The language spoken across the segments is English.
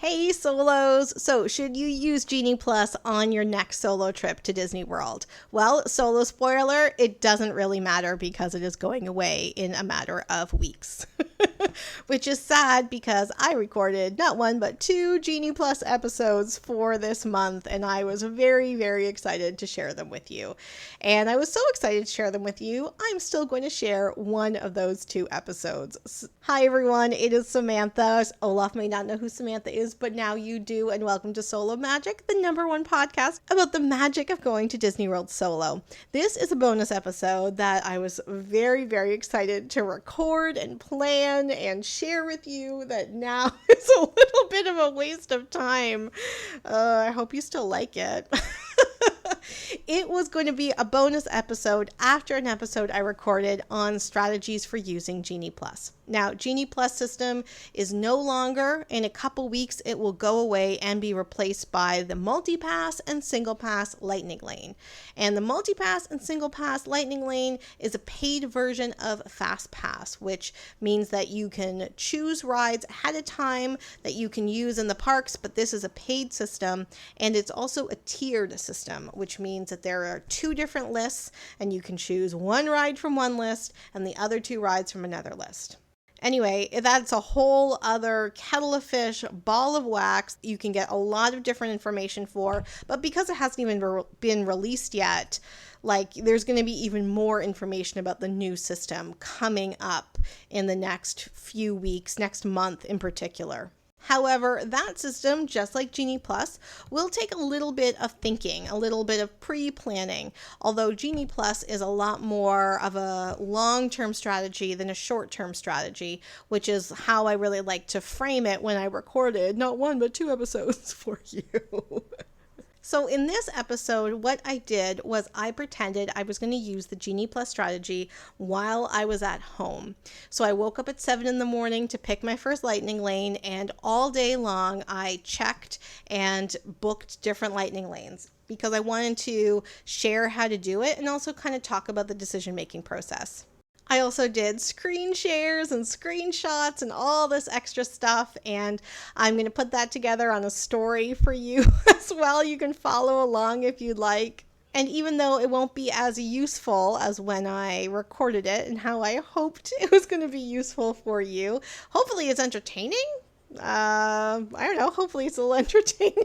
Hey solos! So should you use Genie Plus on your next solo trip to Disney World? Well, solo spoiler, it doesn't really matter because it is going away in a matter of weeks. Which is sad because I recorded not one but two Genie Plus episodes for this month and I was very, very excited to share them with you. And I was so excited to share them with you, I'm still going to share one of those two episodes. Hi everyone, it is Samantha. Olaf may not know who Samantha is, but now you do, and welcome to Solo Magic, the #1 podcast about the magic of going to Disney World solo. This is a bonus episode that I was very, very excited to record and plan and share with you that now is a little bit of a waste of time. I hope you still like it. It was going to be a bonus episode after an episode I recorded on strategies for using Genie Plus. Now, Genie Plus system is no longer. In a couple weeks, it will go away and be replaced by the Multi-Pass and Single Pass Lightning Lane. And the Multi-Pass and Single Pass Lightning Lane is a paid version of Fast Pass, which means that you can choose rides ahead of time that you can use in the parks, but this is a paid system, and it's also a tiered system, which means that there are two different lists, and you can choose one ride from one list and the other two rides from another list. Anyway, that's a whole other kettle of fish, ball of wax you can get a lot of different information for, but because it hasn't even been released yet, there's going to be even more information about the new system coming up in the next few weeks, next month in particular. However, that system, just like Genie Plus, will take a little bit of thinking, a little bit of pre-planning, although Genie Plus is a lot more of a long-term strategy than a short-term strategy, which is how I really like to frame it when I recorded not one but two episodes for you. So in this episode, what I did was I pretended I was going to use the Genie Plus strategy while I was at home. So I woke up at 7 in the morning to pick my first lightning lane, and all day long I checked and booked different lightning lanes because I wanted to share how to do it and also kind of talk about the decision-making process. I also did screen shares and screenshots and all this extra stuff, and I'm going to put that together on a story for you as well. You can follow along if you'd like. And even though it won't be as useful as when I recorded it and how I hoped it was going to be useful for you, hopefully it's entertaining. I don't know, hopefully it's a little entertaining.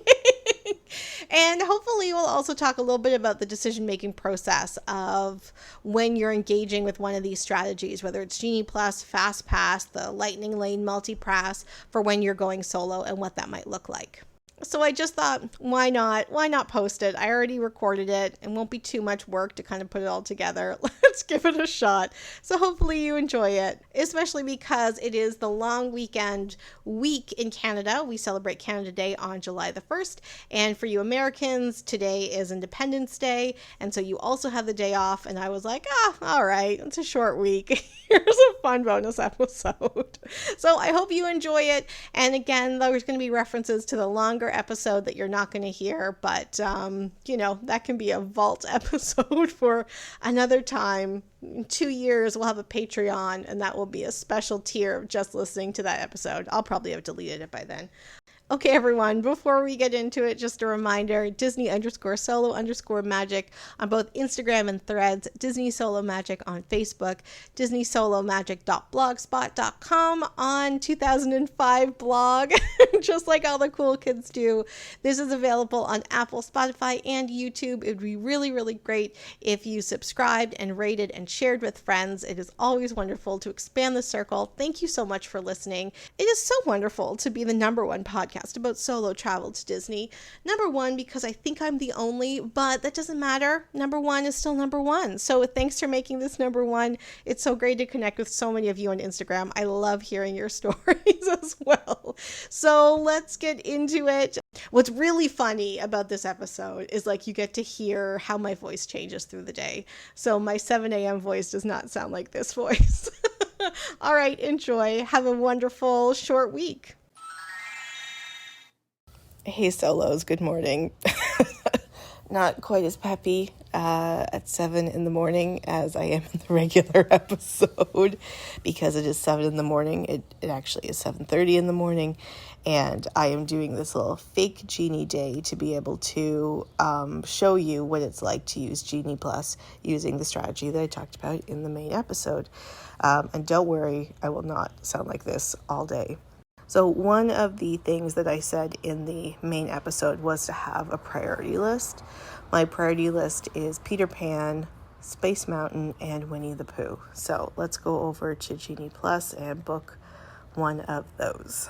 And hopefully we'll also talk a little bit about the decision-making process of when you're engaging with one of these strategies, whether it's Genie Plus, Fast Pass, the Lightning Lane, Multi-Pass, for when you're going solo and what that might look like. So I just thought, why not post it? I already recorded it. It won't be too much work to kind of put it all together. Let's give it a shot. So hopefully you enjoy it, especially because it is the long weekend week in Canada. We celebrate Canada Day on July the 1st. And for you Americans, today is Independence Day. And so you also have the day off. And I was like, all right, it's a short week. Here's a fun bonus episode. So I hope you enjoy it. And again, there's going to be references to the longer episode that you're not going to hear, but that can be a vault episode for another time. In 2 years we'll have a Patreon, and that will be a special tier of just listening to that episode. I'll probably have deleted it by then. Okay, everyone, before we get into it, just a reminder, Disney_solo_magic on both Instagram and Threads, Disney Solo Magic on Facebook, DisneySoloMagic.blogspot.com on 2005 blog, just like all the cool kids do. This is available on Apple, Spotify, and YouTube. It would be really, really great if you subscribed and rated and shared with friends. It is always wonderful to expand the circle. Thank you so much for listening. It is so wonderful to be the #1 podcast about solo travel to Disney. #1 because I think I'm the only, but that doesn't matter. #1 is still #1. So thanks for making this #1. It's so great to connect with so many of you on Instagram. I love hearing your stories as well. So let's get into it. What's really funny about this episode is you get to hear how my voice changes through the day. So my 7 a.m. voice does not sound like this voice. All right, enjoy. Have a wonderful short week. Hey solos, good morning. not quite as peppy at 7 in the morning as I am in the regular episode, because it is 7 in the morning. It actually is 7:30 in the morning, and I am doing this little fake Genie day to be able to show you what it's like to use Genie Plus using the strategy that I talked about in the main episode. And don't worry, I will not sound like this all day. So one of the things that I said in the main episode was to have a priority list. My priority list is Peter Pan, Space Mountain, and Winnie the Pooh. So let's go over to Genie Plus and book one of those.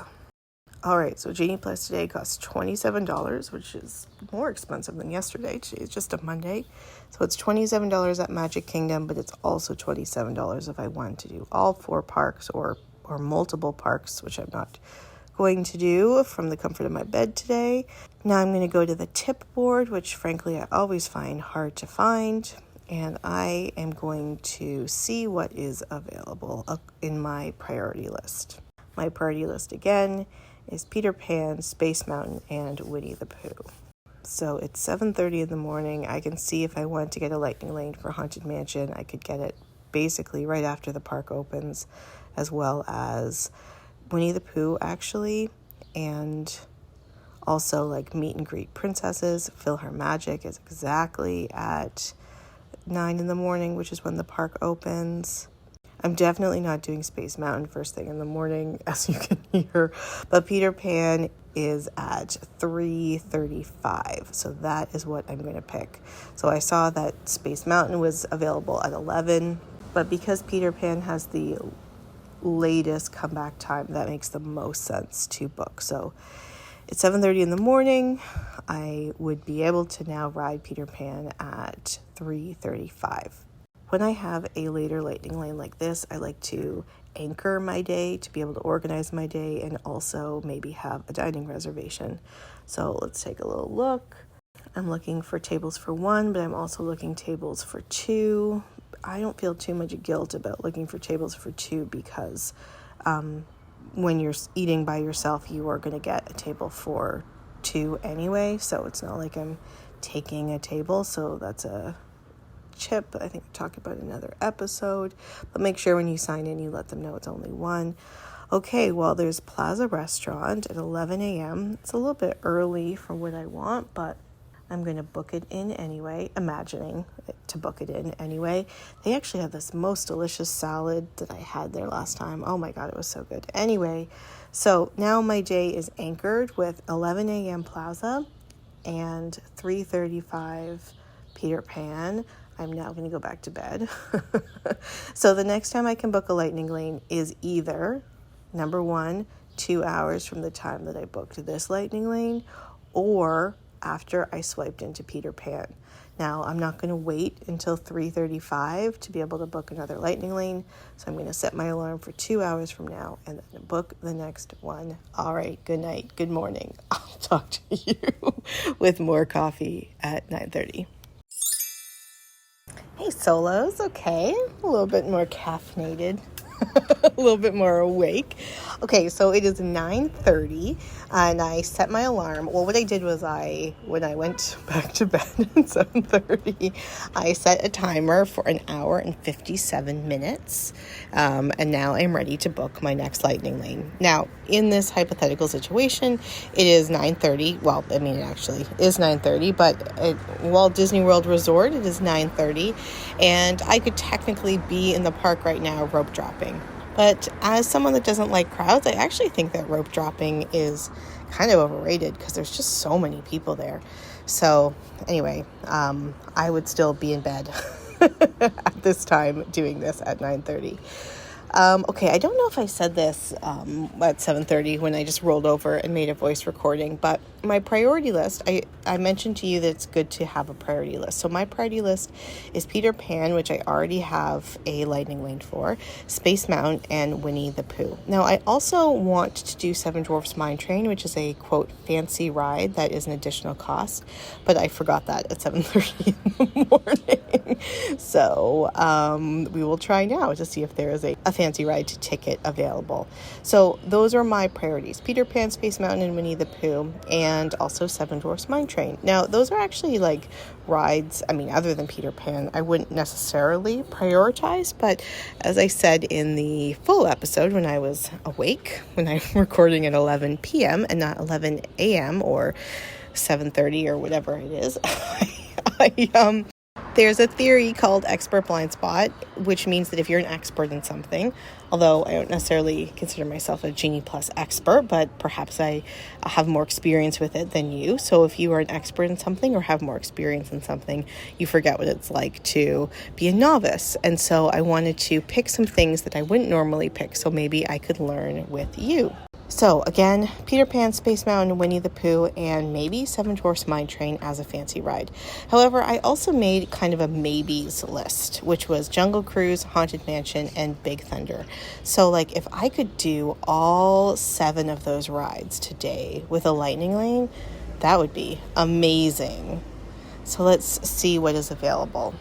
All right, so Genie Plus today costs $27, which is more expensive than yesterday. Today is just a Monday. So it's $27 at Magic Kingdom, but it's also $27 if I want to do all 4 parks or multiple parks, which I'm not going to do from the comfort of my bed today. Now I'm going to go to the tip board, which frankly I always find hard to find, and I am going to see what is available in my priority list. My priority list again is Peter Pan, Space Mountain, and Winnie the Pooh. So it's 7:30 in the morning. I can see if I want to get a lightning lane for Haunted Mansion, I could get it basically right after the park opens, as well as Winnie the Pooh actually, and also like meet and greet princesses. PhilharMagic is exactly at 9 in the morning, which is when the park opens. I'm definitely not doing Space Mountain first thing in the morning, as you can hear, but Peter Pan is at 3:35, so that is what I'm going to pick. So I saw that Space Mountain was available at 11, but because Peter Pan has the latest comeback time, that makes the most sense to book. So it's 7:30 in the morning. I would be able to now ride Peter Pan at 3:35. When I have a later lightning lane like this, I like to anchor my day to be able to organize my day and also maybe have a dining reservation. So let's take a little look. I'm looking for tables for 1, but I'm also looking tables for 2. I don't feel too much guilt about looking for tables for 2 because when you're eating by yourself, you are going to get a table for 2 anyway. So it's not like I'm taking a table. So that's a chip. I think I talked about another episode. But make sure when you sign in, you let them know it's only 1. Okay, well, there's Plaza Restaurant at 11 a.m. It's a little bit early for what I want, but I'm going to book it in anyway, imagining to book it in anyway. They actually have this most delicious salad that I had there last time. Oh my God, it was so good. Anyway, so now my day is anchored with 11 a.m. Plaza and 3:35 Peter Pan. I'm now going to go back to bed. So the next time I can book a lightning lane is either, number 1, 2 hours from the time that I booked this lightning lane, or after I swiped into Peter Pan. Now, I'm not going to wait until 3:35 to be able to book another lightning lane, so I'm going to set my alarm for 2 hours from now and then book the next one. All right, good night, good morning. I'll talk to you with more coffee at 9:30. Hey, Solos, okay, a little bit more caffeinated. A little bit more awake. Okay, so it is 9:30 and I set my alarm. Well, what I did was when I went back to bed at 7:30, I set a timer for an hour and 57 minutes. And now I'm ready to book my next lightning lane. Now, in this hypothetical situation, it is 9:30. Well, I mean, it actually is 9:30, but at Walt Disney World Resort, it is 9:30. And I could technically be in the park right now rope dropping. But as someone that doesn't like crowds, I actually think that rope dropping is kind of overrated because there's just so many people there. So anyway, I would still be in bed at this time doing this at 9:30. Okay, I don't know if I said this at 7:30 when I just rolled over and made a voice recording, but my priority list, I mentioned to you that it's good to have a priority list. So my priority list is Peter Pan, which I already have a lightning lane for, Space Mountain, and Winnie the Pooh. Now, I also want to do Seven Dwarfs Mine Train, which is a, quote, fancy ride that is an additional cost, but I forgot that at 7:30 in the morning. So we will try now to see if there is a fancy ride to ticket available. So those are my priorities: Peter Pan, Space Mountain, and Winnie the Pooh, and also Seven Dwarfs Mine Train. Now, those are actually like rides, I mean, other than Peter Pan, I wouldn't necessarily prioritize, but as I said in the full episode when I was awake, when I'm recording at 11 p.m. and not 11 a.m. or 7:30 or whatever it is, there's a theory called expert blind spot, which means that if you're an expert in something, although I don't necessarily consider myself a Genie Plus expert, but perhaps I have more experience with it than you. So if you are an expert in something or have more experience in something, you forget what it's like to be a novice. And so I wanted to pick some things that I wouldn't normally pick, so maybe I could learn with you. So again, Peter Pan, Space Mountain, Winnie the Pooh, and maybe Seven Dwarfs Mine Train as a fancy ride. However, I also made kind of a maybes list, which was Jungle Cruise, Haunted Mansion, and Big Thunder. So like if I could do all 7 of those rides today with a lightning lane, that would be amazing. So let's see what is available.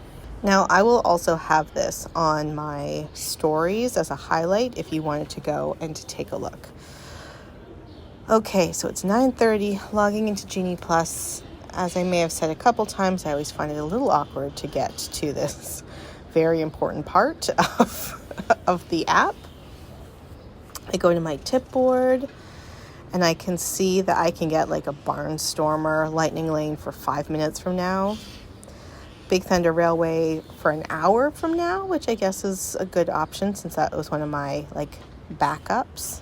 Now, I will also have this on my stories as a highlight if you wanted to go and to take a look. Okay, so it's 9:30, logging into Genie Plus. As I may have said a couple times, I always find it a little awkward to get to this very important part of the app. I go to my tip board, and I can see that I can get like a Barnstormer lightning lane for 5 minutes from now. Big Thunder Railway for an hour from now, which I guess is a good option since that was one of my like backups.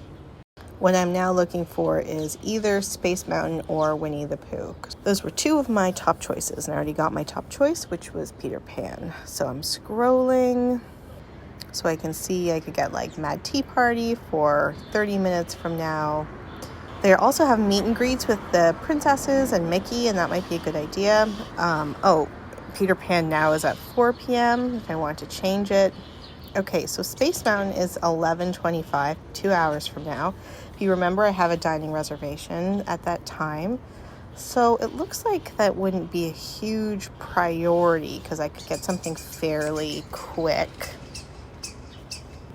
What I'm now looking for is either Space Mountain or Winnie the Pooh. Those were 2 of my top choices, and I already got my top choice, which was Peter Pan. So I'm scrolling so I can see I could get like Mad Tea Party for 30 minutes from now. They also have meet and greets with the princesses and Mickey, and that might be a good idea. Peter Pan now is at 4 p.m. if I want to change it. Okay, so Space Mountain is 11:25, 2 hours from now. If you remember, I have a dining reservation at that time. So it looks like that wouldn't be a huge priority because I could get something fairly quick.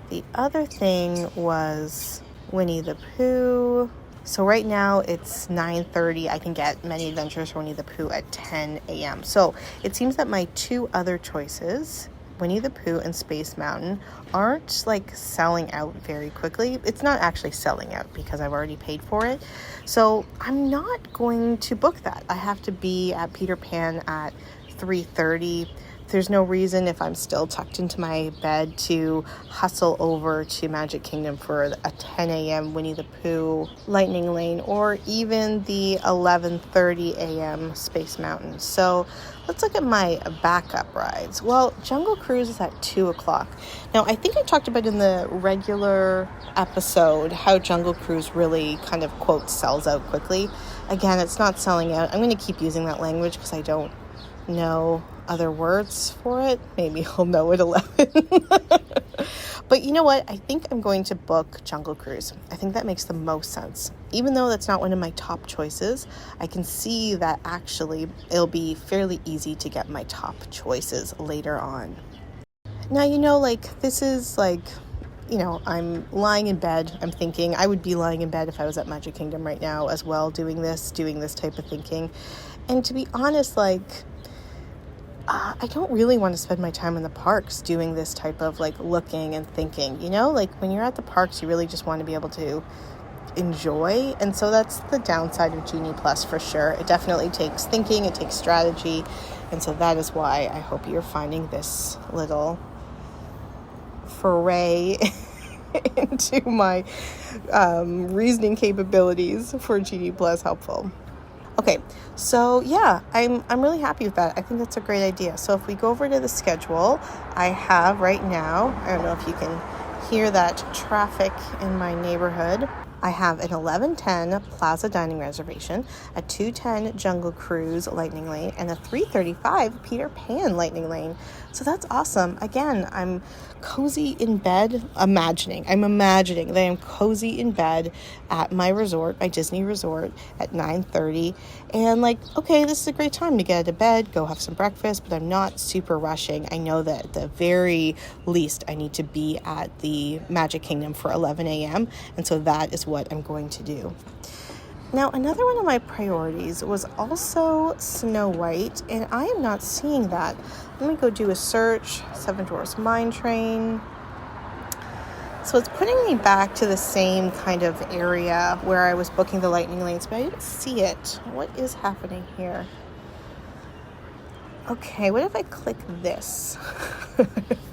The other thing was Winnie the Pooh. So right now it's 9:30. I can get Many Adventures for Winnie the Pooh at 10 a.m. So it seems that my 2 other choices, Winnie the Pooh and Space Mountain, aren't like selling out very quickly. It's not actually selling out because I've already paid for it. So I'm not going to book that. I have to be at Peter Pan at 3:30. There's no reason if I'm still tucked into my bed to hustle over to Magic Kingdom for a 10 a.m. Winnie the Pooh lightning lane or even the 11:30 a.m. Space Mountain. So let's look at my backup rides. Well, Jungle Cruise is at 2 o'clock. Now, I think I talked about in the regular episode how Jungle Cruise really kind of, quote, sells out quickly. Again, it's not selling out. I'm going to keep using that language because I don't know other words for it. Maybe I'll know at 11. But you know what? I think I'm going to book Jungle Cruise. I think that makes the most sense. Even though that's not one of my top choices, I can see that actually it'll be fairly easy to get my top choices later on. Now, this is I'm lying in bed. I'm thinking I would be lying in bed if I was at Magic Kingdom right now as well, doing this type of thinking. And to be honest, I don't really want to spend my time in the parks doing this type of looking and thinking, when you're at the parks, you really just want to be able to enjoy. And so that's the downside of Genie Plus for sure. It definitely takes thinking, it takes strategy. And so that is why I hope you're finding this little foray into my reasoning capabilities for Genie Plus helpful. Okay, so yeah, I'm really happy with that. I think that's a great idea. So if we go over to the schedule, I have right now, I don't know if you can hear that traffic in my neighborhood. I have an 11:10 Plaza Dining reservation, a 2:10 Jungle Cruise Lightning Lane, and a 3:35 Peter Pan Lightning Lane. So that's awesome. Again, I'm cozy in bed, I'm imagining that I'm cozy in bed at my resort, my Disney resort at 9:30. And okay, this is a great time to get out of bed, go have some breakfast, but I'm not super rushing. I know that at the very least I need to be at the the Magic Kingdom for 11 a.m. And so that is what I'm going to do. Now, another one of my priorities was also Snow White, and I am not seeing that. Let me go do a search. Seven Dwarfs Mine Train. So it's putting me back to the same kind of area where I was booking the lightning lanes, but I didn't see it. What is happening here? Okay, what if I click this?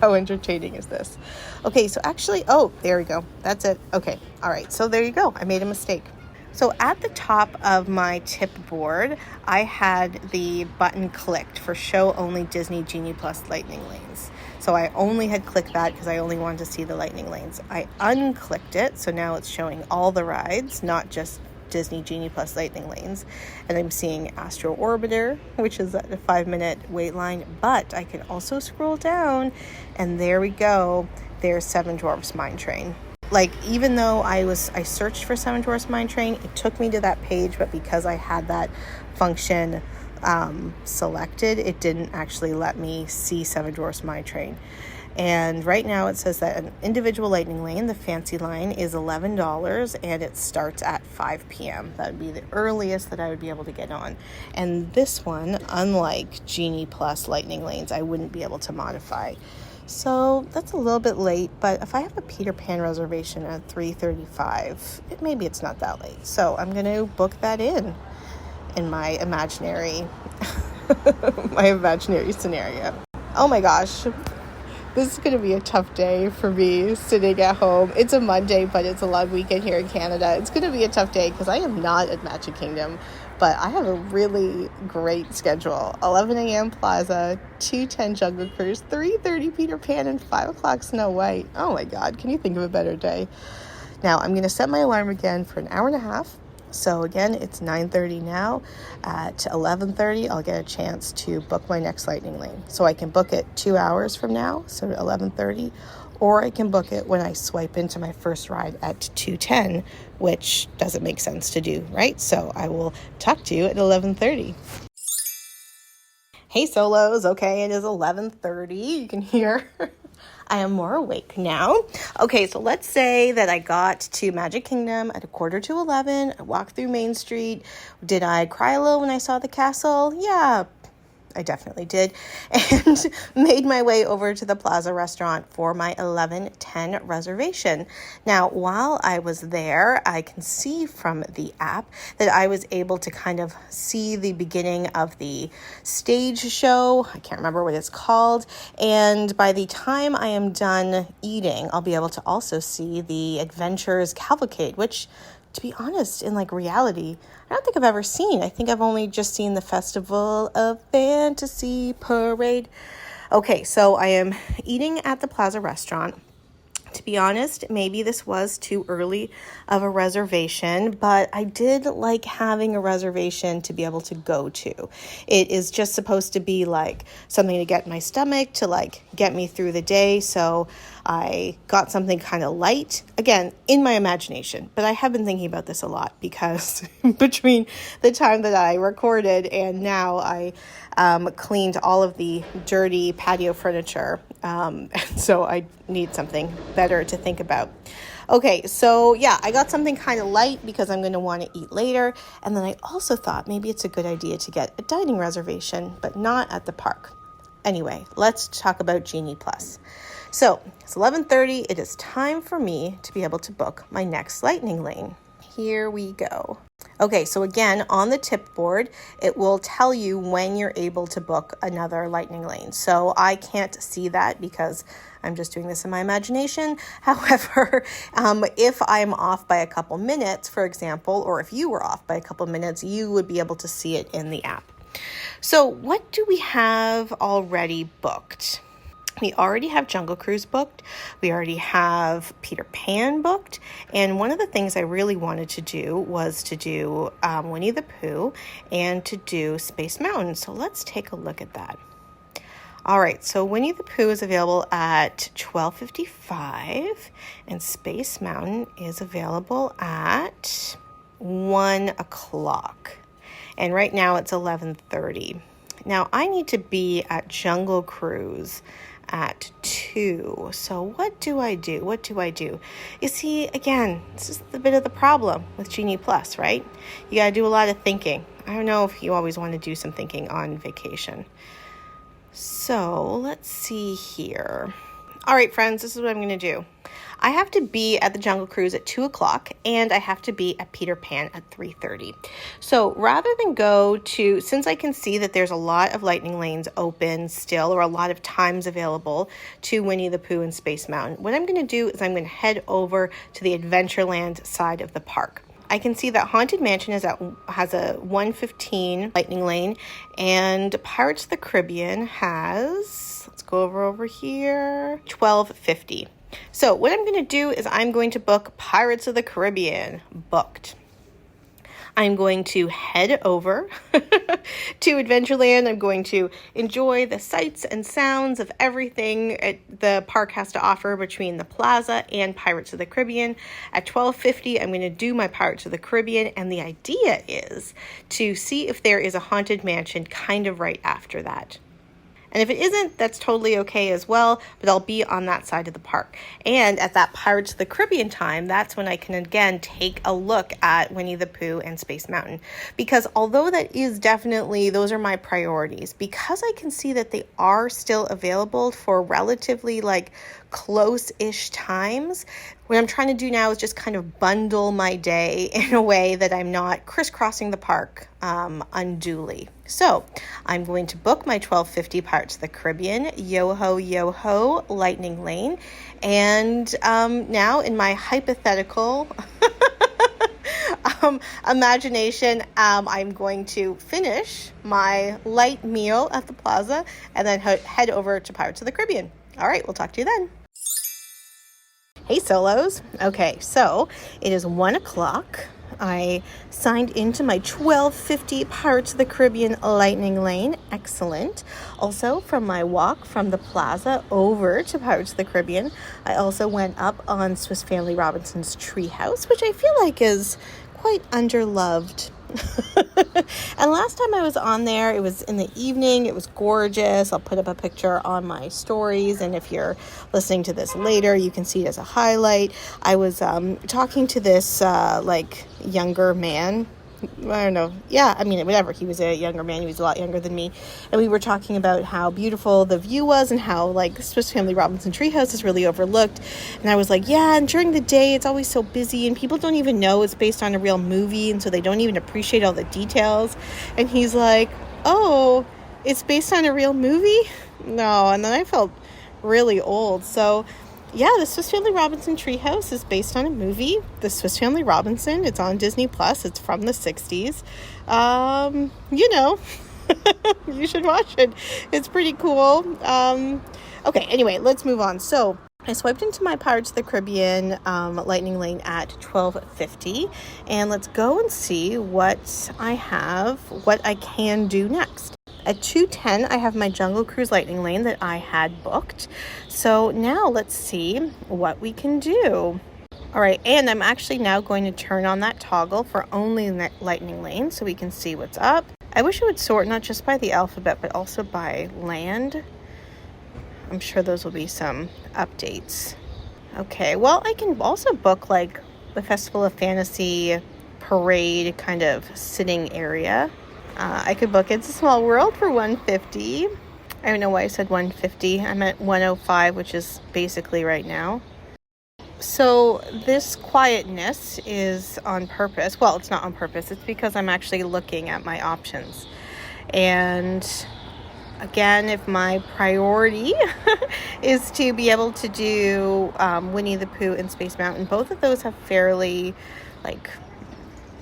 How entertaining is this? Okay, so actually, oh, there we go. That's it. Okay, all right. So there you go. I made a mistake. So at the top of my tip board, I had the button clicked for show only Disney Genie Plus lightning lanes. So I only had clicked that because I only wanted to see the lightning lanes. I unclicked it, so now it's showing all the rides, not just Disney Genie Plus lightning lanes. And I'm seeing Astro Orbiter, which is at a 5-minute wait line, but I can also scroll down and there we go. There's Seven Dwarfs Mine Train. Like, even though I searched for Seven Dwarfs Mine Train, it took me to that page, but because I had that function selected, it didn't actually let me see Seven Dwarfs Mine Train. And right now it says that an individual lightning lane, the fancy line, is $11 and it starts at 5 p.m. That would be the earliest that I would be able to get on. And this one, unlike Genie Plus lightning lanes, I wouldn't be able to modify. So that's a little bit late, but if I have a Peter Pan reservation at 3:35, maybe it's not that late. So I'm going to book that in my imaginary scenario. Oh my gosh. This is going to be a tough day for me sitting at home. It's a Monday, but it's a long weekend here in Canada. It's going to be a tough day because I am not at Magic Kingdom, but I have a really great schedule. 11 a.m. Plaza, 2:10 Jungle Cruise, 3:30 Peter Pan, and 5 o'clock Snow White. Oh my God, can you think of a better day? Now, I'm going to set my alarm again for an hour and a half. So again, it's 9:30 now. At 11:30, I'll get a chance to book my next lightning lane. So I can book it 2 hours from now, so 11:30, or I can book it when I swipe into my first ride at 2:10, which doesn't make sense to do, right? So I will talk to you at 11:30. Hey solos, okay, it is 11:30. You can hear I am more awake now. Okay, so let's say that I got to Magic Kingdom at 11:15. I walked through Main Street. Did I cry a little when I saw the castle? Yeah, I definitely did. And made my way over to the Plaza restaurant for my 11:10 reservation. Now, while I was there, I can see from the app that I was able to kind of see the beginning of the stage show. I can't remember what it's called. And by the time I am done eating, I'll be able to also see the Adventures Cavalcade, which, to be honest, in like reality, I don't think I've ever seen. I think I've only just seen the Festival of Fantasy Parade. Okay, so I am eating at the Plaza restaurant. To be honest, maybe this was too early of a reservation, but I did like having a reservation to be able to go to. It is just supposed to be like something to get my stomach, to like get me through the day. So I got something kind of light, again, in my imagination. But I have been thinking about this a lot because between the time that I recorded and now I cleaned all of the dirty patio furniture. And so I need something better to think about. Okay, so yeah, I got something kind of light because I'm going to want to eat later. And then I also thought maybe it's a good idea to get a dining reservation, but not at the park. Anyway, let's talk about Genie Plus. So it's 11:30. It is time for me to be able to book my next lightning lane. Here we go. Okay, so again, on the tip board, it will tell you when you're able to book another lightning lane. So I can't see that because I'm just doing this in my imagination. However, if I'm off by a couple minutes, for example, or if you were off by a couple minutes, you would be able to see it in the app. So what do we have already booked? We already have Jungle Cruise booked. We already have Peter Pan booked. And one of the things I really wanted to do was to do Winnie the Pooh and to do Space Mountain. So let's take a look at that. All right, so Winnie the Pooh is available at 12:55 and Space Mountain is available at 1 o'clock. And right now it's 11:30. Now I need to be at Jungle Cruise at 2. So what do I do? What do I do? You see, again, this is a bit of the problem with Genie Plus, right? You got to do a lot of thinking. I don't know if you always want to do some thinking on vacation. So let's see here. All right, friends, this is what I'm going to do. I have to be at the Jungle Cruise at 2 o'clock, and I have to be at Peter Pan at 3:30. So rather than go to, since I can see that there's a lot of lightning lanes open still, or a lot of times available to Winnie the Pooh and Space Mountain, what I'm going to do is I'm going to head over to the Adventureland side of the park. I can see that Haunted Mansion has a 1:15 lightning lane, and Pirates of the Caribbean has, let's go over here, 12:50. So what I'm going to do is I'm going to book Pirates of the Caribbean, booked. I'm going to head over to Adventureland. I'm going to enjoy the sights and sounds of everything the park has to offer between the plaza and Pirates of the Caribbean. At 12:50, I'm going to do my Pirates of the Caribbean, and the idea is to see if there is a Haunted Mansion kind of right after that. And if it isn't, that's totally okay as well, but I'll be on that side of the park. And at that Pirates of the Caribbean time, that's when I can again take a look at Winnie the Pooh and Space Mountain. Because although that is definitely, those are my priorities, because I can see that they are still available for relatively close-ish times, what I'm trying to do now is just kind of bundle my day in a way that I'm not crisscrossing the park unduly. So I'm going to book my 12:50 Pirates of the Caribbean, yo-ho, yo-ho, lightning lane. And now in my hypothetical imagination, I'm going to finish my light meal at the plaza and then head over to Pirates of the Caribbean. All right, we'll talk to you then. Hey, Solos. Okay, so it is 1 o'clock. I signed into my 12:50 Pirates of the Caribbean lightning lane. Excellent. Also, from my walk from the plaza over to Pirates of the Caribbean, I also went up on Swiss Family Robinson's treehouse, which I feel like is quite underloved. And last time I was on there, it was in the evening. It was gorgeous. I'll put up a picture on my stories, and if you're listening to this later, you can see it as a highlight. I was talking to this younger man. I don't know. Yeah, I mean, whatever. He was a younger man. He was a lot younger than me. And we were talking about how beautiful the view was and how, Swiss Family Robinson Treehouse is really overlooked. And I was like, yeah, and during the day, it's always so busy, and people don't even know it's based on a real movie, and so they don't even appreciate all the details. And he's like, oh, it's based on a real movie? No. And then I felt really old. So yeah, the Swiss Family Robinson Treehouse is based on a movie, The Swiss Family Robinson. It's on Disney Plus. It's from the 60s. You should watch it. It's pretty cool. Okay, anyway, let's move on. So I swiped into my Pirates of the Caribbean lightning lane at 12:50, and let's go and see what I can do next. At 2:10, I have my Jungle Cruise lightning lane that I had booked. So now let's see what we can do. All right, and I'm actually now going to turn on that toggle for only lightning lane so we can see what's up. I wish it would sort not just by the alphabet, but also by land. I'm sure those will be some updates. Okay, well, I can also book the Festival of Fantasy parade kind of sitting area. I could book It's a Small World for $150. I don't know why I said $150. I'm at $105, which is basically right now. So this quietness is on purpose. Well, it's not on purpose. It's because I'm actually looking at my options. And again, if my priority is to be able to do Winnie the Pooh and Space Mountain, both of those have fairly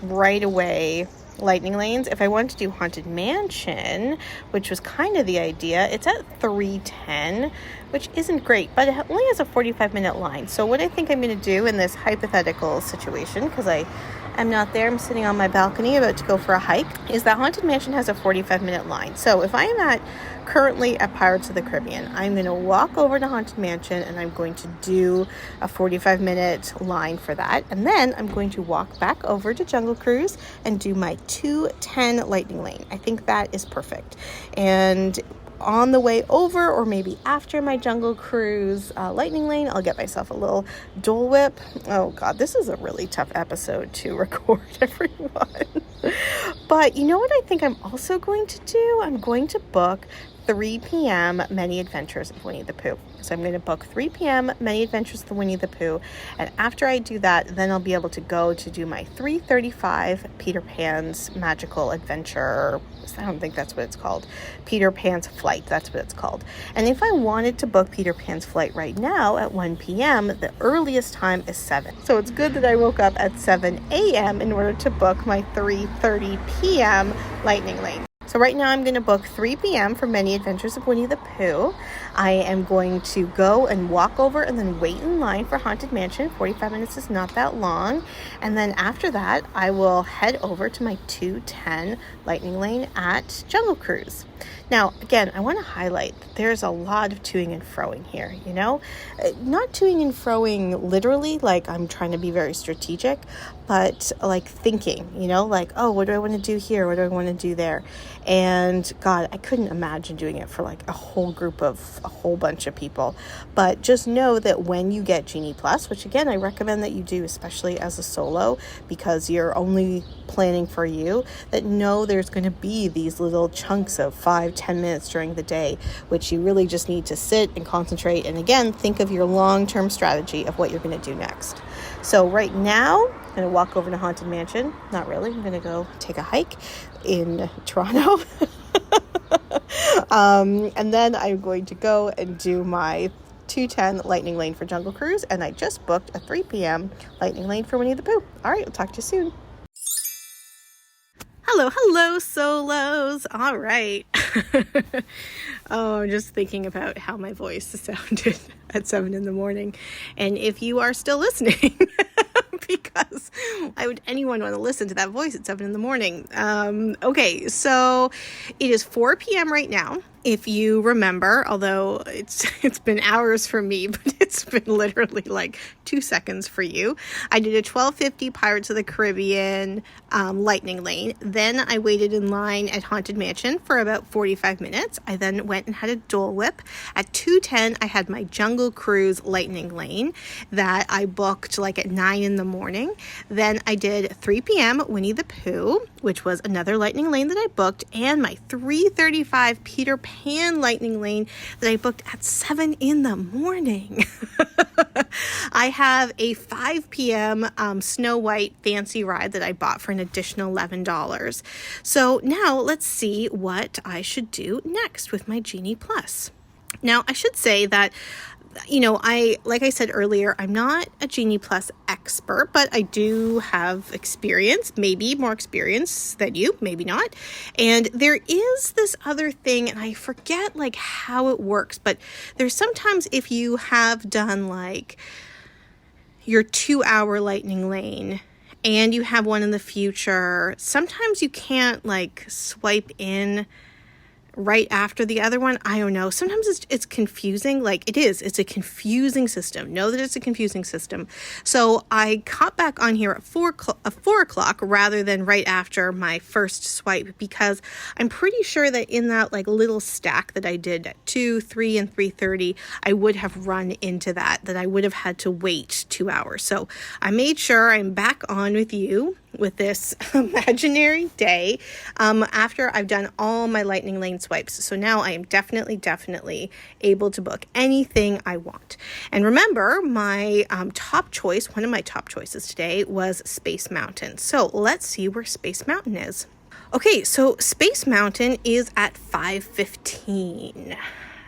right away lightning lanes. If I wanted to do Haunted Mansion, which was kind of the idea, it's at 3:10, which isn't great, but it only has a 45-minute line. So what I think I'm going to do in this hypothetical situation, because I'm not there, I'm sitting on my balcony about to go for a hike, is that Haunted Mansion has a 45-minute line. So if I am currently at Pirates of the Caribbean, I'm going to walk over to Haunted Mansion and I'm going to do a 45-minute line for that. And then I'm going to walk back over to Jungle Cruise and do my 2:10 lightning lane. I think that is perfect. And on the way over or maybe after my Jungle Cruise lightning lane, I'll get myself a little Dole Whip. Oh God, this is a really tough episode to record, everyone. But you know what I think I'm also going to do? I'm going to book 3 p.m. Many Adventures of Winnie the Pooh. So I'm going to book 3 p.m. Many Adventures of Winnie the Pooh. And after I do that, then I'll be able to go to do my 3:35 Peter Pan's Magical Adventure. I don't think that's what it's called. Peter Pan's Flight. That's what it's called. And if I wanted to book Peter Pan's Flight right now at 1 p.m., the earliest time is 7. So it's good that I woke up at 7 a.m. in order to book my 3:30 p.m. Lightning Lane. So right now I'm going to book 3 p.m. for Many Adventures of Winnie the Pooh. I am going to go and walk over and then wait in line for Haunted Mansion. 45 minutes is not that long. And then after that, I will head over to my 2:10 Lightning Lane at Jungle Cruise. Now, again, I want to highlight that there's a lot of toing and froing here, you know? Not toing and froing literally, like I'm trying to be very strategic, but like thinking, you know, like, oh, what do I want to do here? What do I want to do there? And God, I couldn't imagine doing it for like a whole bunch of people. But just know that when you get Genie Plus, which again, I recommend that you do, especially as a solo, because you're only planning for you, that know there's going to be these little chunks of 5-10 minutes during the day, which you really just need to sit and concentrate. And again, think of your long-term strategy of what you're going to do next. So right now, I'm going to walk over to Haunted Mansion. Not really. I'm going to go take a hike in Toronto. And then I'm going to go and do my 2:10 Lightning Lane for Jungle Cruise. And I just booked a 3 p.m. Lightning Lane for Winnie the Pooh. All right, I'll talk to you soon. Hello, solos. All right. Oh, I'm just thinking about how my voice sounded at 7 in the morning. And if you are still listening, because why would anyone want to listen to that voice at 7 in the morning? Okay, so it is 4 p.m. right now. If you remember, although it's been hours for me, but it's been literally like 2 seconds for you. I did a 12:50 Pirates of the Caribbean Lightning Lane. Then I waited in line at Haunted Mansion for about 45 minutes. I then went and had a Dole Whip. At 2:10, I had my Jungle Cruise Lightning Lane that I booked like at 9 in the morning. Then I did 3 p.m. Winnie the Pooh, which was another Lightning Lane that I booked, and my 3:35 Peter Pan Lightning Lane that I booked at 7 in the morning. I have a 5 p.m. Snow White fancy ride that I bought for an additional $11. So now let's see what I should do next with my Genie Plus. Now, I should say that, you know, like I said earlier, I'm not a Genie Plus expert, but I do have experience, maybe more experience than you, maybe not. And there is this other thing, and I forget like how it works, but there's sometimes if you have done like your 2-hour Lightning Lane and you have one in the future, sometimes you can't like swipe in right after the other one. I don't know. Sometimes it's confusing. Like it's a confusing system. Know that it's a confusing system. So I caught back on here at 4 o'clock rather than right after my first swipe, because I'm pretty sure that in that like little stack that I did at 2, 3, and 3:30, I would have run into that I would have had to wait 2 hours. So I made sure I'm back on with you with this imaginary day after I've done all my Lightning Lane swipes. So now I am definitely able to book anything I want. And remember, my top choice, one of my top choices today was Space Mountain. So let's see where Space Mountain is. Okay, so Space Mountain is at 5:15.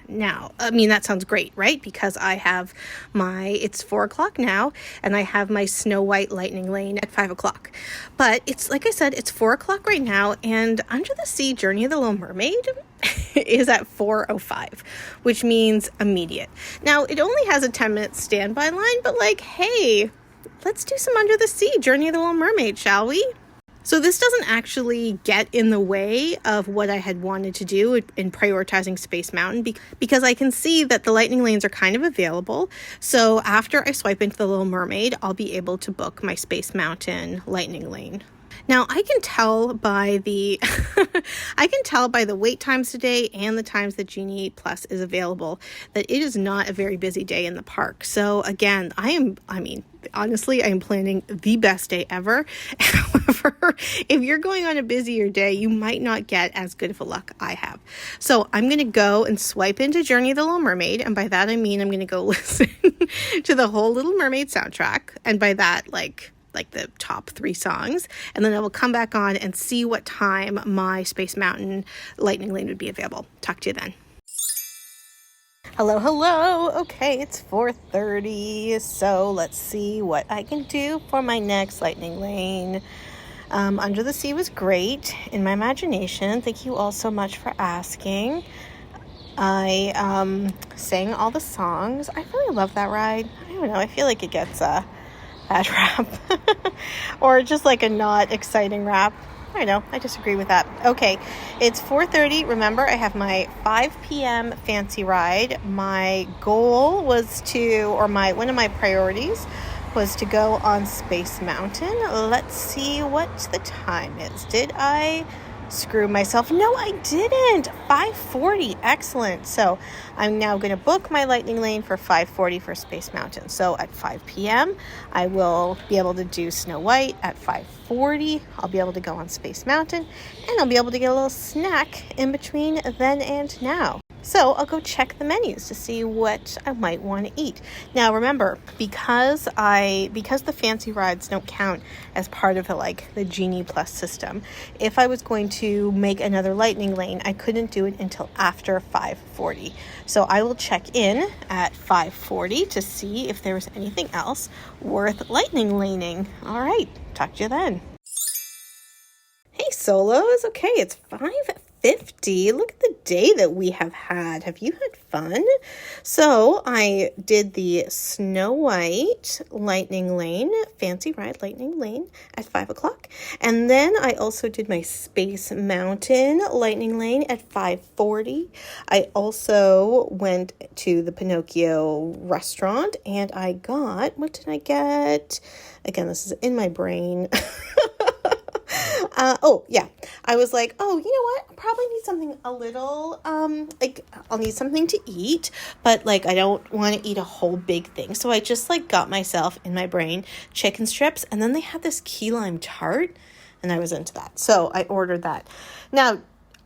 Now, I mean, that sounds great, right? Because I have it's 4 o'clock now, and I have my Snow White Lightning Lane at 5 o'clock. But it's, like I said, it's 4 o'clock right now, and Under the Sea Journey of the Little Mermaid is at 4:05, which means immediate. Now, it only has a 10-minute standby line, but like, hey, let's do some Under the Sea Journey of the Little Mermaid, shall we? So this doesn't actually get in the way of what I had wanted to do in prioritizing Space Mountain, because I can see that the Lightning Lanes are kind of available. So after I swipe into the Little Mermaid, I'll be able to book my Space Mountain Lightning Lane. Now I can tell by the I can tell by the wait times today and the times that Genie Plus is available that it is not a very busy day in the park. So again, honestly, I am planning the best day ever. However, if you're going on a busier day, you might not get as good of a luck I have. So I'm going to go and swipe into Journey of the Little Mermaid. And by that, I mean, I'm going to go listen to the whole Little Mermaid soundtrack. And by that, like the top 3 songs, and then I will come back on and see what time my Space Mountain Lightning Lane would be available. Talk to you then. Hello. Okay, it's 4:30, so let's see what I can do for my next Lightning Lane. Under the Sea was great in my imagination. Thank you all so much for asking. I sang all the songs. I really love that ride. I don't know, I feel like it gets a bad rap or just like a not exciting rap. I don't know, I disagree with that. Okay, it's 4:30. Remember, I have my 5 p.m. fancy ride. My goal was one of my priorities was to go on Space Mountain. Let's see what the time is. Did I screw myself? No, I didn't. 5:40. Excellent. So I'm now going to book my Lightning Lane for 5:40 for Space Mountain. So at 5 p.m. I will be able to do Snow White. At 5:40 I'll be able to go on Space Mountain, and I'll be able to get a little snack in between then and now. So I'll go check the menus to see what I might want to eat. Now remember, because the fancy rides don't count as part of the Genie Plus system, if I was going to make another Lightning Lane, I couldn't do it until after 5:40. So I will check in at 5:40 to see if there was anything else worth Lightning Laning. All right, talk to you then. Hey solos, okay, it's 5:50. Look at the day that we have had. Have you had fun? So I did the Snow White Lightning Lane, fancy ride Lightning Lane at 5 o'clock. And then I also did my Space Mountain Lightning Lane at 5:40. I also went to the Pinocchio restaurant and I got, what did I get? Again, this is in my brain. I was like, you know what? I probably need something a little, I'll need something to eat, but I don't want to eat a whole big thing. So I just got myself in my brain chicken strips, and then they had this key lime tart, and I was into that. So I ordered that. Now,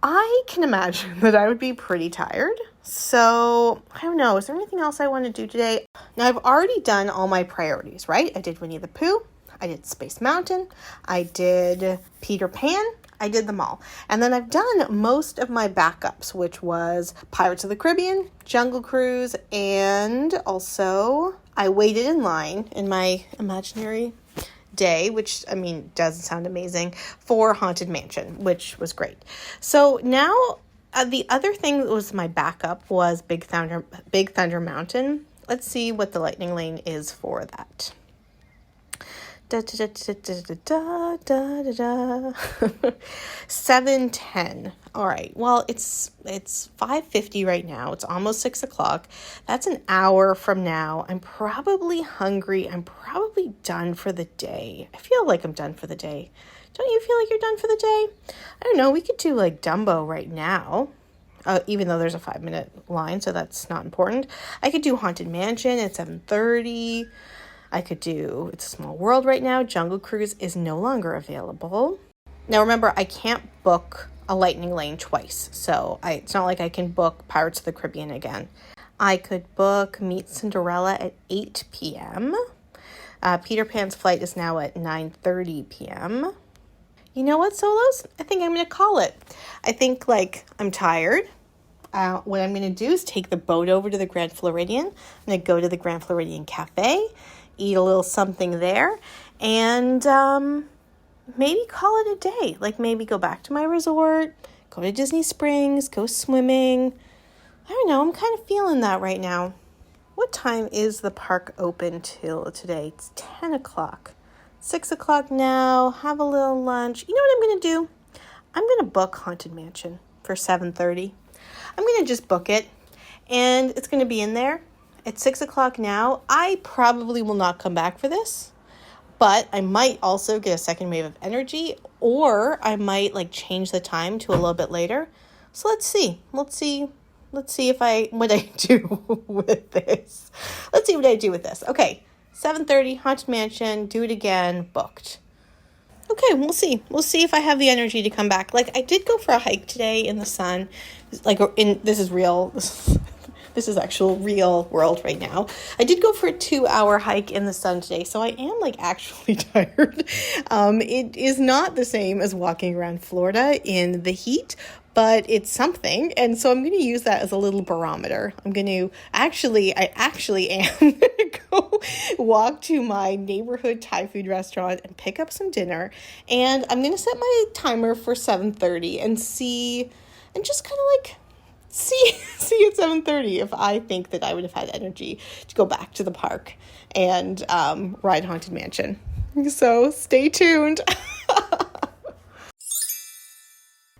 I can imagine that I would be pretty tired. So I don't know. Is there anything else I want to do today? Now, I've already done all my priorities, right? I did Winnie the Pooh. I did Space Mountain, I did Peter Pan, I did them all. And then I've done most of my backups, which was Pirates of the Caribbean, Jungle Cruise, and also I waited in line in my imaginary day, which, doesn't sound amazing, for Haunted Mansion, which was great. So now the other thing that was my backup was Big Thunder Mountain. Let's see what the Lightning Lane is for that. 7:10. All right. Well, it's 5:50 right now. It's almost 6 o'clock. That's an hour from now. I'm probably hungry. I'm probably done for the day. I feel like I'm done for the day. Don't you feel like you're done for the day? I don't know. We could do Dumbo right now. Even though there's a 5-minute line, so that's not important. I could do Haunted Mansion at 7:30. I could do It's a Small World right now. Jungle Cruise is no longer available. Now remember, I can't book a Lightning Lane twice, so it's not like I can book Pirates of the Caribbean again. I could book Meet Cinderella at 8 p.m. Peter Pan's flight is now at 9:30 p.m. You know what, solos? I think I'm going to call it. I think I'm tired. What I'm going to do is take the boat over to the Grand Floridian. I'm going to go to the Grand Floridian Cafe, eat a little something there, and maybe call it a day. Maybe go back to my resort, go to Disney Springs, go swimming. I don't know. I'm kind of feeling that right now. What time is the park open till today? It's 10 o'clock. 6 o'clock now. Have a little lunch. You know what I'm going to do? I'm going to book Haunted Mansion for 7:30. I'm going to just book it, and it's going to be in there. It's 6 o'clock now. I probably will not come back for this, but I might also get a second wave of energy, or I might like change the time to a little bit later. So let's see if what I do with this. Let's see what I do with this. Okay, 7:30, Haunted Mansion, do it again, booked. Okay, we'll see. We'll see if I have the energy to come back. Like, I did go for a hike today in the sun. Like, this is real. This is actual real world right now. I did go for a 2-hour hike in the sun today, so I am like actually tired. It is not the same as walking around Florida in the heat, but it's something. And so I'm going to use that as a little barometer. I actually am going to go walk to my neighborhood Thai food restaurant and pick up some dinner. And I'm going to set my timer for 7:30 and see, and just kind of like, see at 7:30 if I think that I would have had energy to go back to the park and ride Haunted Mansion. So stay tuned.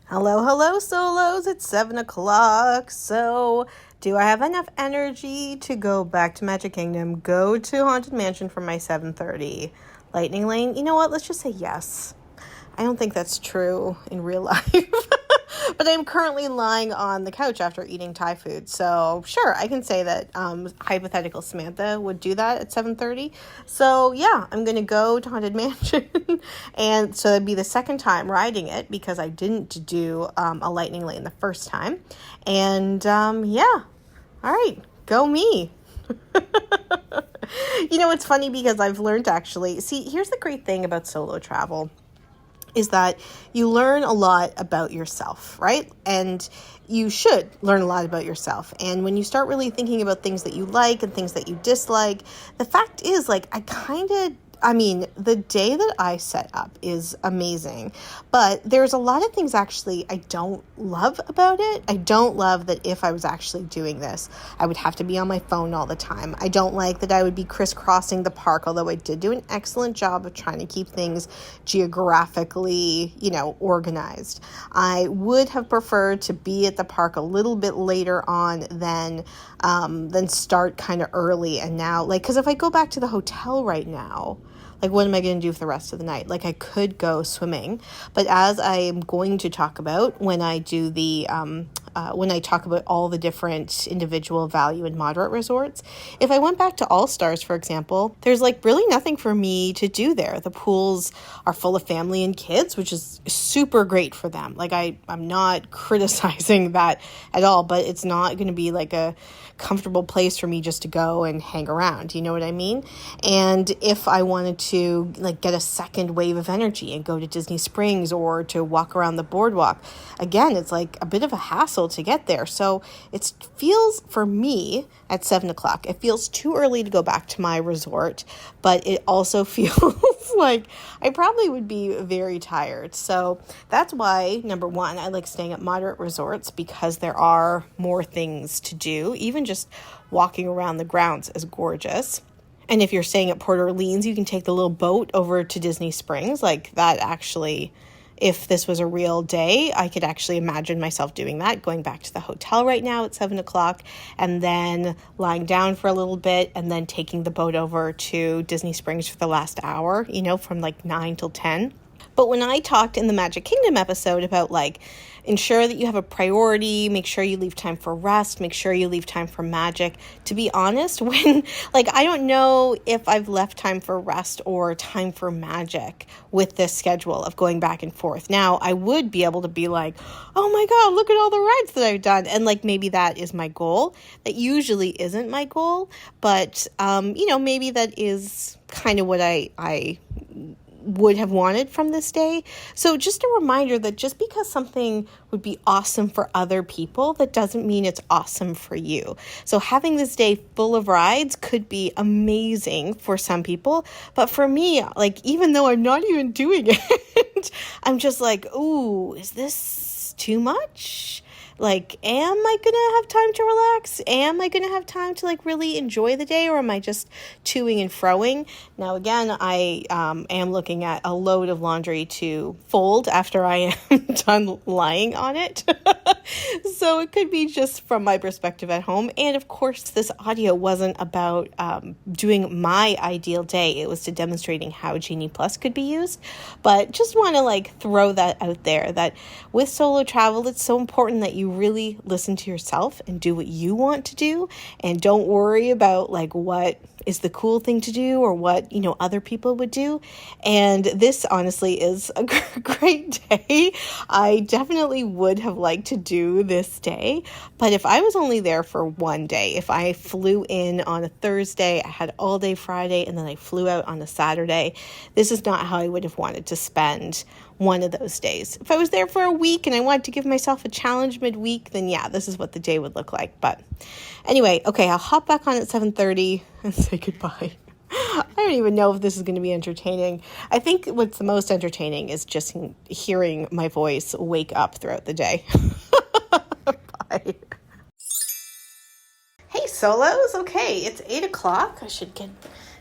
Hello, solos. It's 7 o'clock. So do I have enough energy to go back to Magic Kingdom, go to Haunted Mansion for my 7:30? Lightning Lane? You know what? Let's just say yes. I don't think that's true in real life. But I'm currently lying on the couch after eating Thai food. So sure, I can say that hypothetical Samantha would do that at 7:30. So yeah, I'm going to go to Haunted Mansion. And so it'd be the second time riding it because I didn't do a Lightning Lane the first time. And yeah, all right, go me. You know, it's funny because I've learned actually, see, here's the great thing about solo travel is that you learn a lot about yourself, right? And you should learn a lot about yourself. And when you start really thinking about things that you like and things that you dislike, the fact is, like, the day that I set up is amazing, but there's a lot of things actually I don't love about it. I don't love that if I was actually doing this, I would have to be on my phone all the time. I don't like that I would be crisscrossing the park, although I did do an excellent job of trying to keep things geographically, organized. I would have preferred to be at the park a little bit later on than start kind of early. And now, because if I go back to the hotel right now, what am I going to do for the rest of the night? I could go swimming, but as I am going to talk about when I do when I talk about all the different individual value and moderate resorts, if I went back to All Stars, for example, there's really nothing for me to do there. The pools are full of family and kids, which is super great for them. I'm not criticizing that at all, but it's not going to be a comfortable place for me just to go and hang around. You know what I mean? And if I wanted to get a second wave of energy and go to Disney Springs or to walk around the boardwalk, again, it's a bit of a hassle to get there. So it feels, for me, at 7 o'clock, it feels too early to go back to my resort, but it also feels like I probably would be very tired. So that's why, number one, I like staying at moderate resorts because there are more things to do. Even just walking around the grounds is gorgeous. And if you're staying at Port Orleans, you can take the little boat over to Disney Springs. That actually, if this was a real day, I could actually imagine myself doing that, going back to the hotel right now at 7 o'clock and then lying down for a little bit and then taking the boat over to Disney Springs for the last hour, from 9 till 10. But when I talked in the Magic Kingdom episode about ensure that you have a priority, make sure you leave time for rest, make sure you leave time for magic. To be honest, when I don't know if I've left time for rest or time for magic with this schedule of going back and forth. Now, I would be able to be oh my God, look at all the rides that I've done. And maybe that is my goal. That usually isn't my goal, but maybe that is kind of what I would have wanted from this day. So just a reminder that just because something would be awesome for other people, that doesn't mean it's awesome for you. So having this day full of rides could be amazing for some people, but for me, even though I'm not even doing it, I'm just ooh, is this too much? Like, am I going to have time to relax? Am I going to have time to like really enjoy the day, or am I just toing and froing? Now, again, I am looking at a load of laundry to fold after I am done lying on it. So it could be just from my perspective at home. And of course, this audio wasn't about doing my ideal day. It was to demonstrating how Genie Plus could be used. But just want to like throw that out there, that with solo travel, it's so important that you really listen to yourself and do what you want to do, and don't worry about like what is the cool thing to do or what, other people would do. And this honestly is a great day. I definitely would have liked to do this day, but if I was only there for one day, if I flew in on a Thursday, I had all day Friday, and then I flew out on a Saturday, this is not how I would have wanted to spend one of those days. If I was there for a week and I wanted to give myself a challenge midweek, then yeah, this is what the day would look like. But anyway, okay, I'll hop back on at 7:30 and say goodbye. I don't even know if this is going to be entertaining. I think what's the most entertaining is just hearing my voice wake up throughout the day. Bye. Hey, solos. Okay, it's 8 o'clock. I should get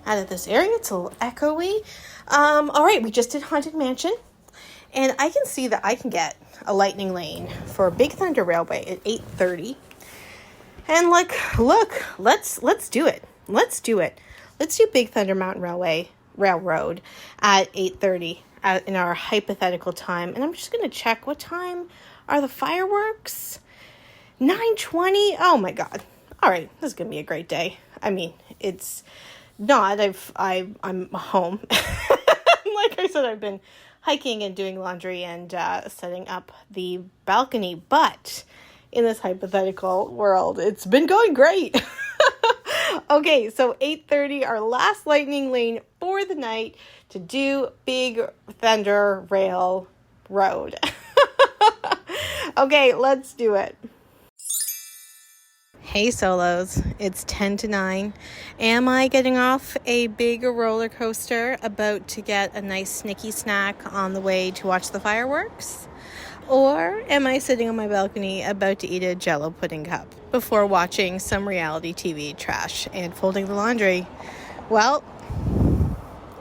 out of this area. It's a little echoey. All right, we just did Haunted Mansion. And I can see that I can get a lightning lane for Big Thunder Railway at 8:30. And look, let's do it. Let's do it. Let's do Big Thunder Mountain Railroad at 8:30 in our hypothetical time. And I'm just going to check, what time are the fireworks? 9:20. Oh my God. All right, this is going to be a great day. I mean, it's not. I'm home. Like I said, I've been hiking and doing laundry and setting up the balcony, but in this hypothetical world, it's been going great. Okay, so 8:30, our last lightning lane for the night to do Big Thunder Railroad. Okay, let's do it. Hey solos, it's 10 to 9. Am I getting off a big roller coaster, about to get a nice snicky snack on the way to watch the fireworks? Or am I sitting on my balcony about to eat a Jell-O pudding cup before watching some reality TV trash and folding the laundry? Well,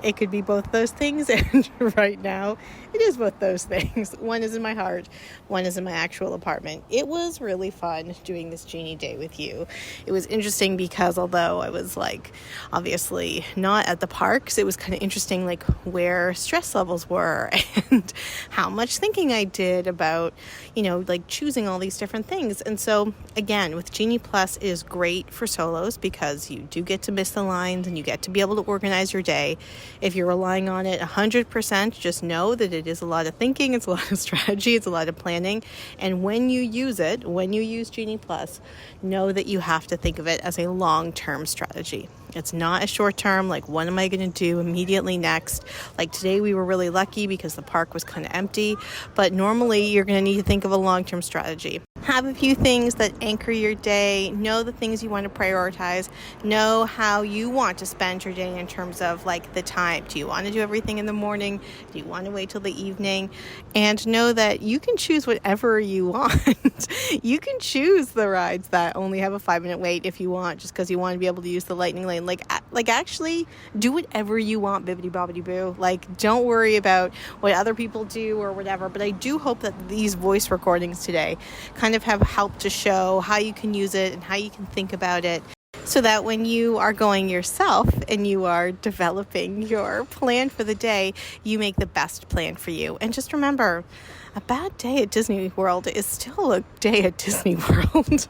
it could be both those things, and right now it is both those things. One is in my heart, one is in my actual apartment. It was really fun doing this Genie day with you. It was interesting because although I was like obviously not at the parks, it was kind of interesting like where stress levels were and how much thinking I did about, like choosing all these different things. And so again, with Genie Plus, it is great for solos because you do get to miss the lines and you get to be able to organize your day. If you're relying on it 100%, just know that it is a lot of thinking, it's a lot of strategy, it's a lot of planning. And when you use Genie Plus, know that you have to think of it as a long-term strategy. It's not a short-term, like, what am I going to do immediately next? Like today we were really lucky because the park was kind of empty, but normally you're going to need to think of a long-term strategy. Have a few things that anchor your day. Know the things you want to prioritize. Know how you want to spend your day in terms of like the time. Do you want to do everything in the morning? Do you want to wait till the evening? And know that you can choose whatever you want. You can choose the rides that only have a 5-minute wait if you want, just because you want to be able to use the lightning lane. Like actually do whatever you want, bibbidi bobbidi boo. Like, don't worry about what other people do or whatever. But I do hope that these voice recordings today kind of have helped to show how you can use it and how you can think about it, so that when you are going yourself and you are developing your plan for the day, you make the best plan for you. And just remember, a bad day at Disney World is still a day at Disney World.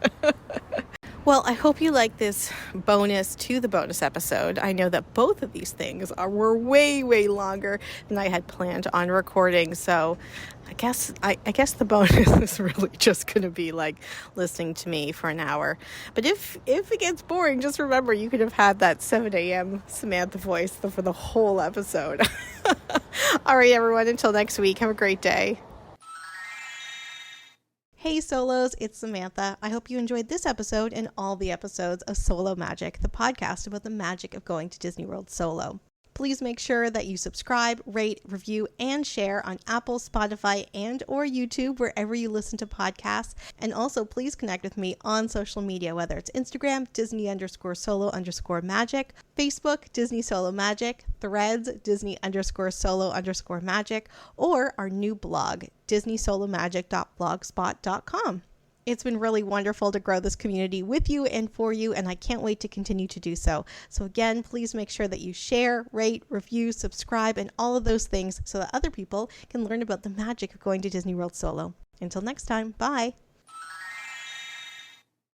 Well, I hope you like this bonus to the bonus episode. I know that both of these things were way, way longer than I had planned on recording. So I guess the bonus is really just going to be like listening to me for an hour. But if it gets boring, just remember you could have had that 7 a.m. Samantha voice for the whole episode. All right, everyone, until next week, have a great day. Hey solos, it's Samantha. I hope you enjoyed this episode and all the episodes of Solo Magic, the podcast about the magic of going to Disney World solo. Please make sure that you subscribe, rate, review, and share on Apple, Spotify, and or YouTube, wherever you listen to podcasts. And also please connect with me on social media, whether it's Instagram, Disney_solo_magic, Facebook, Disney Solo Magic, Threads, Disney_solo_magic, or our new blog, DisneySoloMagic.blogspot.com. It's been really wonderful to grow this community with you and for you, and I can't wait to continue to do so. So again, please make sure that you share, rate, review, subscribe, and all of those things so that other people can learn about the magic of going to Disney World solo. Until next time, bye!